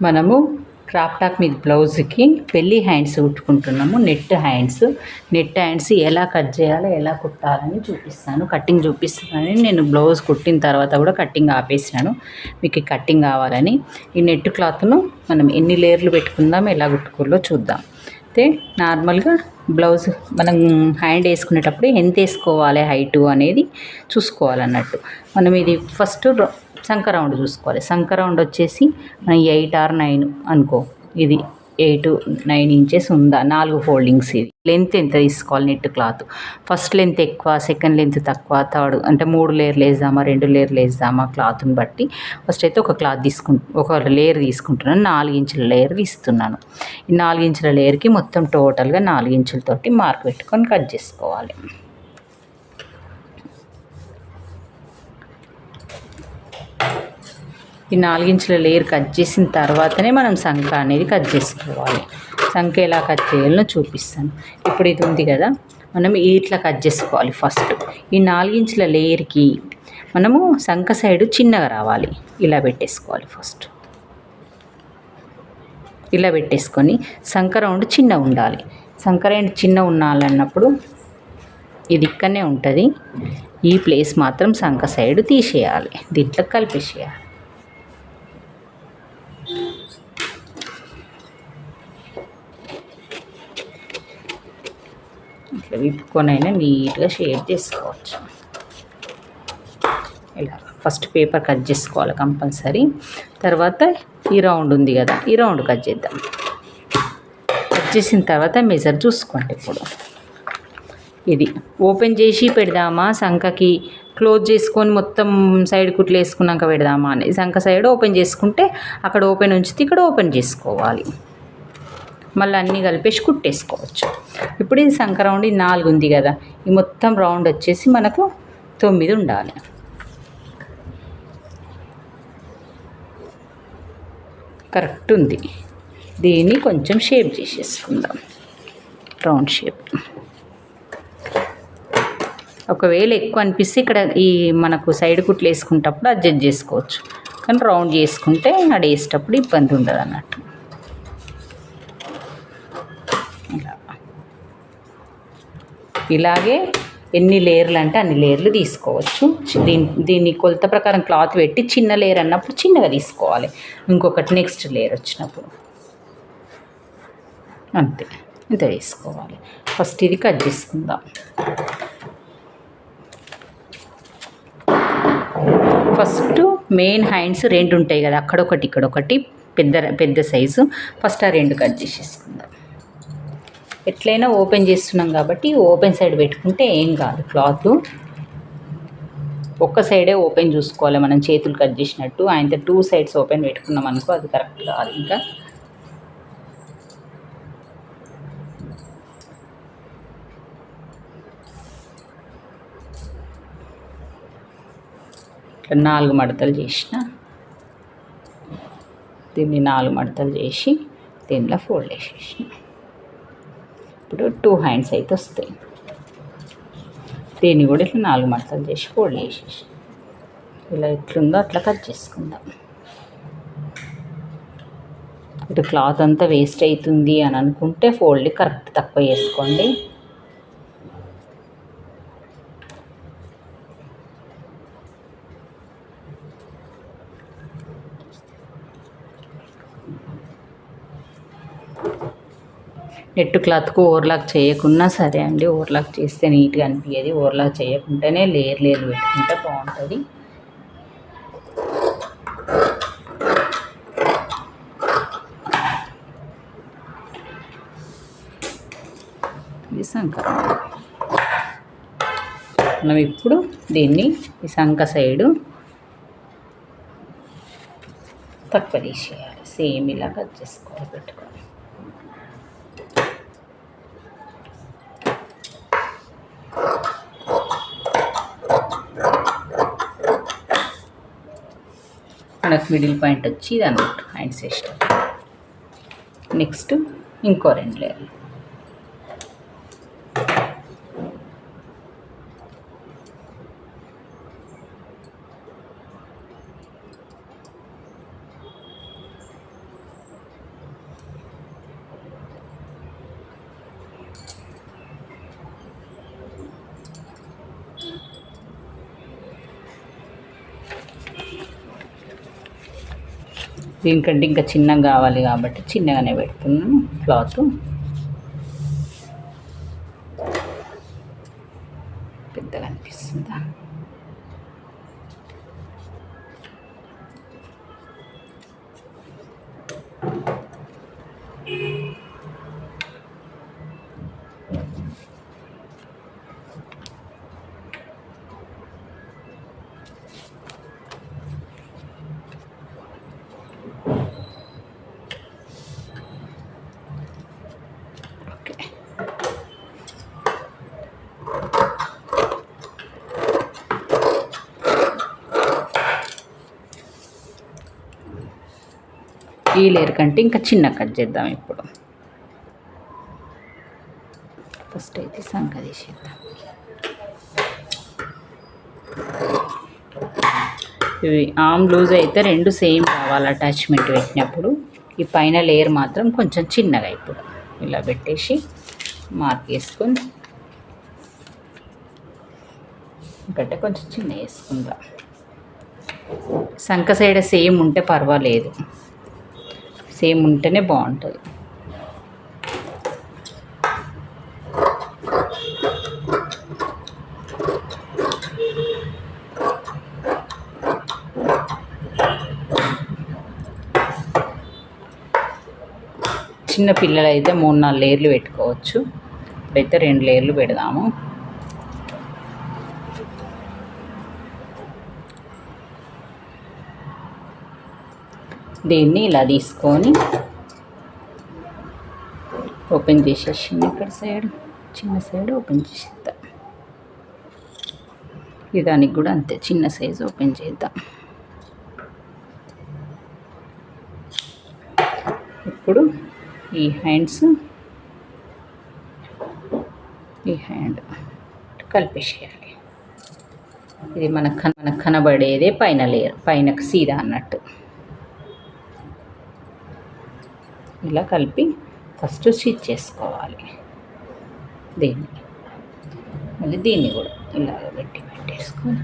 మనము crop top మీద బ్లౌజ్కి పెళ్ళి హ్యాండ్స్ కుట్టుకుంటున్నాము. నెట్ హ్యాండ్స్ ఎలా కట్ చేయాలో ఎలా కుట్టాలని చూపిస్తాను. కటింగ్ చూపిస్తానని నేను బ్లౌజ్ కుట్టిన తర్వాత కూడా కటింగ్ ఆపేసినాను. మీకు కటింగ్ కావాలని ఈ నెట్ క్లాత్ను మనం ఎన్ని లేయర్లు పెట్టుకుందాం, ఎలా కుట్టుకోవాలో చూద్దాం. అయితే నార్మల్గా బ్లౌజ్ మనం హ్యాండ్ వేసుకునేటప్పుడు ఎంత వేసుకోవాలి హైటు అనేది చూసుకోవాలన్నట్టు. మనం ఇది ఫస్ట్ సంక రౌండ్ చూసుకోవాలి. సంక రౌండ్ వచ్చేసి మనం 8 or 9 అనుకో. ఇది 8-9 ఇంచెస్ ఉందా, 4 ఫోల్డింగ్స్. ఇది లెంత్ ఎంత తీసుకోవాలి నెట్ క్లాత్. ఫస్ట్ లెంత్ ఎక్కువ, సెకండ్ లెంత్ తక్కువ, థర్డ్ అంటే 3 లేయర్లు వేద్దామా 2 లేయర్లు వేద్దామా క్లాత్ని బట్టి ఫస్ట్ అయితే ఒక లేయర్ తీసుకుంటున్నాను. 4 ఇంచుల లేయర్ తీస్తున్నాను. ఈ 4 ఇంచుల లేయర్కి మొత్తం టోటల్గా 4 ఇంచులతోటి మార్క్ పెట్టుకొని కట్ చేసుకోవాలి. ఈ 4 ఇంచుల లేయర్ కట్ చేసిన తర్వాతనే మనం సంక అనేది కట్ చేసుకోవాలి. సంక ఎలా కట్ చేయాలో చూపిస్తాను. ఇప్పుడు ఇది ఉంది కదా, మనం ఇట్లా కట్ చేసుకోవాలి. ఫస్ట్ ఈ 4 ఇంచుల లేయర్కి మనము సంక సైడు చిన్నగా రావాలి. ఇలా పెట్టేసుకోవాలి. ఫస్ట్ ఇలా పెట్టేసుకొని సంక రౌండ్ చిన్న ఉండాలి. సంక రౌండ్ చిన్న ఉండాలన్నప్పుడు ఇది ఇక్కడనే ఉంటుంది. ఈ ప్లేస్ మాత్రం సంక సైడు తీసేయాలి. దీంట్లో కలిపేసేయాలి. ఇట్లా విప్పుకొనైనా నీట్గా షేప్ చేసుకోవచ్చు. ఇలా ఫస్ట్ పేపర్ కట్ చేసుకోవాలి కంపల్సరీ. తర్వాత ఈ రౌండ్ ఉంది కదా, ఈ రౌండ్ కట్ చేద్దాం. కట్ చేసిన తర్వాత మెజర్ చూసుకోండి. ఇప్పుడు ఇది ఓపెన్ చేసి పెడదామా, సంకకి క్లోజ్ చేసుకొని మొత్తం సైడ్ కుట్లు వేసుకున్నాక పెడదామా అని. సంక సైడ్ ఓపెన్ చేసుకుంటే అక్కడ ఓపెన్ ఉంచితే ఇక్కడ ఓపెన్ చేసుకోవాలి. మళ్ళీ అన్నీ కలిపేసి కుట్టేసుకోవచ్చు. ఇప్పుడు ఇది సంక రౌండ్ 4 ఉంది కదా, ఈ మొత్తం రౌండ్ వచ్చేసి మనకు 9 ఉండాలి. కరెక్ట్ ఉంది. దీన్ని కొంచెం షేప్ చేసేసుకుందాం, రౌండ్ షేప్. ఒకవేళ ఎక్కువ అనిపిస్తే ఇక్కడ ఈ మనకు సైడ్ కుట్లు వేసుకుంటప్పుడు అడ్జస్ట్ చేసుకోవచ్చు. కానీ రౌండ్ చేసుకుంటే వేసేటప్పుడు ఇబ్బంది ఉండదు అన్నట్టు. ఇలాగే ఎన్ని లేయర్లు అంటే అన్ని లేయర్లు తీసుకోవచ్చు. దీన్ని కొలత ప్రకారం క్లాత్ పెట్టి చిన్న లేయర్ అన్నప్పుడు చిన్నగా తీసుకోవాలి. ఇంకొకటి నెక్స్ట్ లేయర్ వచ్చినప్పుడు అంతే, ఇంత వేసుకోవాలి. ఫస్ట్ ఇది కట్ చేసుకుందాం. ఫస్ట్ మెయిన్ హ్యాండ్స్ 2 ఉంటాయి కదా, అక్కడొకటి ఇక్కడొకటి పెద్ద సైజు. ఫస్ట్ ఆ 2 కట్ చేసేసుకుందాం. ఎట్లయినా ఓపెన్ చేస్తున్నాం కాబట్టి ఓపెన్ సైడ్ పెట్టుకుంటే ఏం కాదు. క్లాత్ ఒక్క సైడే ఓపెన్ చూసుకోవాలి. మనం చేతులు కట్ చేసినట్టు ఆయనతో 2 సైడ్స్ ఓపెన్ పెట్టుకున్నాం అనుకో, అది కరెక్ట్ కాదు. ఇంకా ఇట్లా 4 మడతలు చేసిన, దీన్ని 4 మడతలు చేసి దీనిలో ఫోల్డ్ వేసేసిన. ఇప్పుడు 2 హ్యాండ్స్ అయితే వస్తాయి. దీన్ని కూడా ఇట్లా 4 మడతలు చేసి ఫోల్డ్ చేసేసి ఇలా ఎట్లుందో అట్లా కట్ చేసుకుందాం. ఇటు క్లాత్ అంతా వేస్ట్ అవుతుంది అని అనుకుంటే ఫోల్డ్ కరెక్ట్ తక్కువ చేసుకోండి. నెట్ క్లాత్కు ఓవర్లాక్ చేయకున్నా సరే అండి. ఓవర్లాక్ చేస్తే నీట్గా అనిపించేది. ఓవర్లాక్ చేయకుండానే లేయర్ పెట్టుకుంటే బాగుంటుంది. ఇది సంక. మనం ఇప్పుడు దీన్ని ఈ సంక సైడు తక్కువ తీసేయాలి. సేమ్ ఇలా కట్ చేసుకోవాలి, పెట్టుకోవాలి. మనకు మిడిల్ పాయింట్ వచ్చి ఇది అన్నట్టు హ్యాండ్స్ వేస్ట్. నెక్స్ట్ ఇంకో 2 లేయర్లు. దీనికంటే ఇంకా చిన్నగా కావాలి కాబట్టి చిన్నగానే పెడుతున్నాను క్లాత్. పెద్దగా అనిపిస్తుందా? ఈ లేయర్ కంటే ఇంకా చిన్న కట్ చేద్దాం. ఇప్పుడు ఫస్ట్ అయితే సంక తీసేద్దాం. ఇవి ఆమ్ లూజ్ అయితే రెండు సేమ్ కావాలి అటాచ్మెంట్ పెట్టినప్పుడు. ఈ పైన లేయర్ మాత్రం కొంచెం చిన్నగా ఇప్పుడు ఇలా పెట్టేసి మార్క్ వేసుకొని ఇంకంటే కొంచెం చిన్న వేసుకుందాం. సంక సైడ్ సేమ్ ఉంటే పర్వాలేదు, సేమ్ ఉంటేనే బాగుంటుంది. చిన్న పిల్లలు అయితే 3-4 లేయర్లు పెట్టుకోవచ్చు. ఇప్పుడైతే 2 లేయర్లు పెడదాము. దీన్ని ఇలా తీసుకొని ఓపెన్ చేసేసింది. ఇక్కడ సైడ్ చిన్న సైడ్ ఓపెన్ చేసేద్దాం. ఈ దానికి కూడా అంతే చిన్న సైజు ఓపెన్ చేద్దాం. ఇప్పుడు ఈ హ్యాండ్స్ ఈ హ్యాండ్ కలిపేసేయాలి. ఇది మనకు కనబడేదే పైన లేయర్, పైనకు సీదా అన్నట్టు ఇలా కలిపి ఫస్ట్ స్టిచ్ చేసుకోవాలి. దీన్ని మళ్ళీ దీన్ని కూడా ఇలాగ పెట్టేసుకొని